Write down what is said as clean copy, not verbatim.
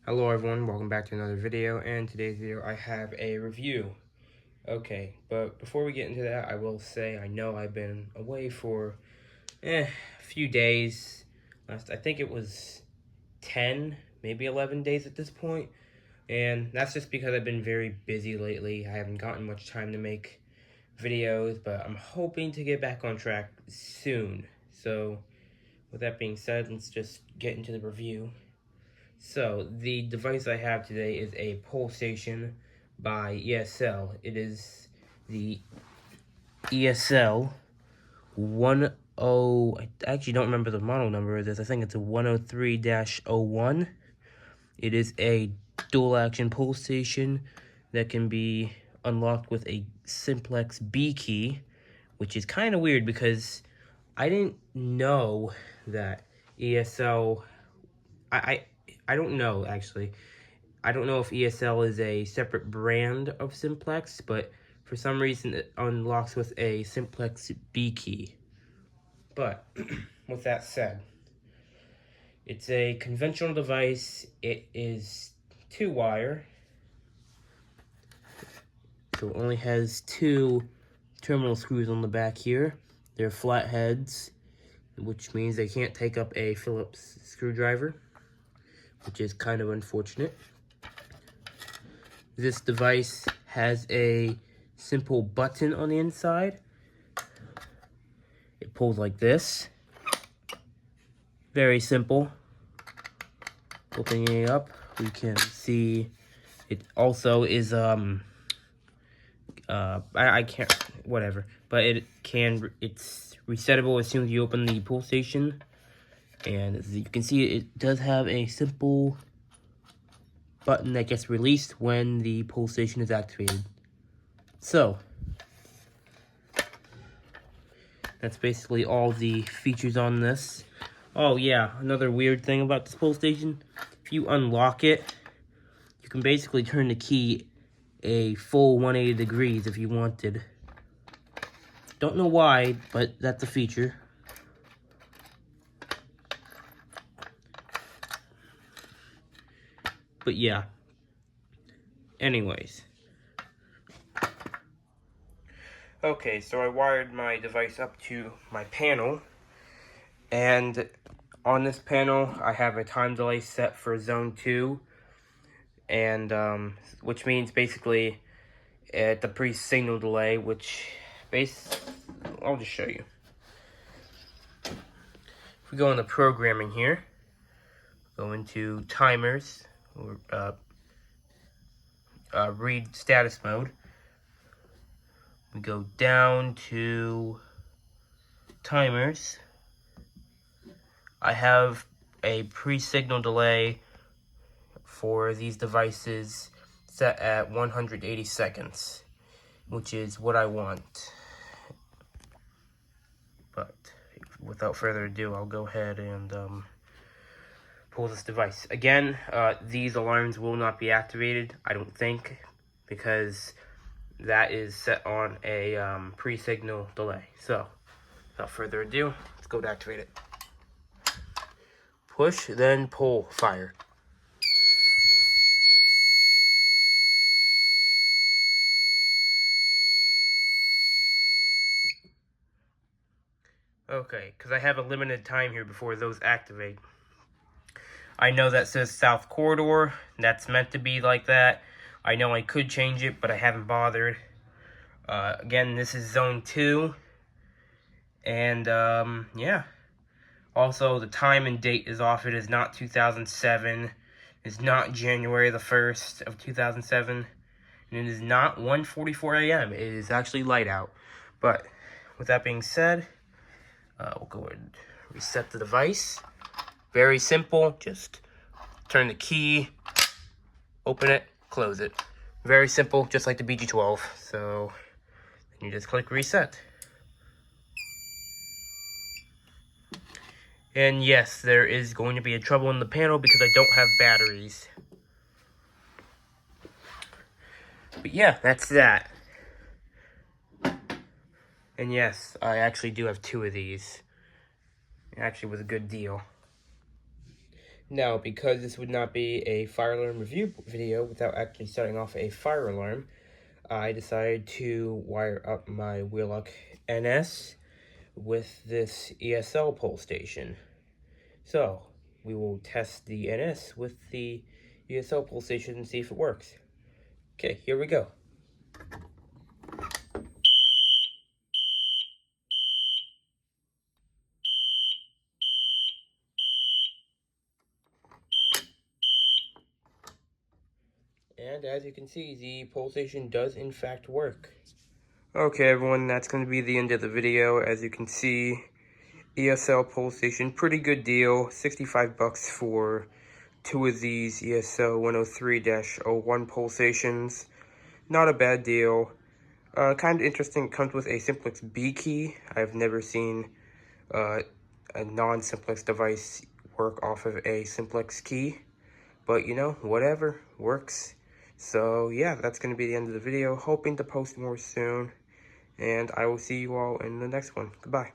Hello everyone, welcome back to another video, and today's video I have a review. Okay, but before we get into that, I will say I know I've been away for a few days. I think it was 10, maybe 11 days at this point, and that's just because I've been very busy lately. I haven't gotten much time to make videos, but I'm hoping to get back on track soon. So, with that being said, let's just get into the review. So, the device I have today is a Pole Station by ESL. It is the ESL 10, I actually don't remember the model number of this. I think it's a 103-01. It is a dual action pole station that can be unlocked with a simplex B key, which is kind of weird because I didn't know that ESL, I don't know, actually. I don't know if ESL is a separate brand of simplex, but for some reason it unlocks with a simplex B key. But, with that said, it's a conventional device. It is 2-wire. So it only has 2 terminal screws on the back here. They're flat heads, which means they can't take up a Phillips screwdriver, which is kind of unfortunate. This device has a simple button on the inside. It pulls like this. Very simple. Opening it up, we can see it also is I can't, whatever, but it's resettable as soon as you open the pull station. And as you can see, it does have a simple button that gets released when the pull station is activated. So, that's basically all the features on this. Oh yeah, another weird thing about this pull station, if you unlock it, you can basically turn the key a full 180 degrees if you wanted. Don't know why, but that's a feature. But yeah. Anyways. Okay, so I wired my device up to my panel. And on this panel, I have a time delay set for zone 2. And, which means basically at the pre-signal delay, I'll just show you. If we go into programming here, go into timers, or read status mode. We go down to timers. I have a pre-signal delay for these devices set at 180 seconds, which is what I want. But without further ado, I'll go ahead and pull this device. Again, these alarms will not be activated, I don't think, because that is set on a pre-signal delay. So, without further ado, let's go to activate it. Push, then pull, fire. Okay, because I have a limited time here before those activate. I know that says South Corridor. That's meant to be like that. I know I could change it, but I haven't bothered. Again, this is Zone 2. And, yeah. Also, the time and date is off. It is not 2007. It's not January the 1st of 2007. And it is not 1:44 a.m. It is actually light out. But, with that being said, we'll go ahead and reset the device. Very simple. Just turn the key, open it, close it. Very simple, just like the BG12. So, then you just click reset. And yes, there is going to be a trouble in the panel because I don't have batteries. But yeah, that's that. And yes, I actually do have 2 of these. It actually was a good deal. Now, because this would not be a fire alarm review video without actually setting off a fire alarm, I decided to wire up my Wheelock NS with this ESL pole station. So, we will test the NS with the ESL pole station and see if it works. Okay, here we go. And as you can see, the pole station does in fact work. Okay everyone, that's going to be the end of the video. As you can see, ESL pole station, pretty good deal. 65 bucks for 2 of these ESL 103-01 pole stations. Not a bad deal. Kind of interesting, it comes with a Simplex B key. I've never seen a non-Simplex device work off of a Simplex key. But, you know, whatever, works. So, yeah, that's going to be the end of the video. Hoping to post more soon. And I will see you all in the next one. Goodbye.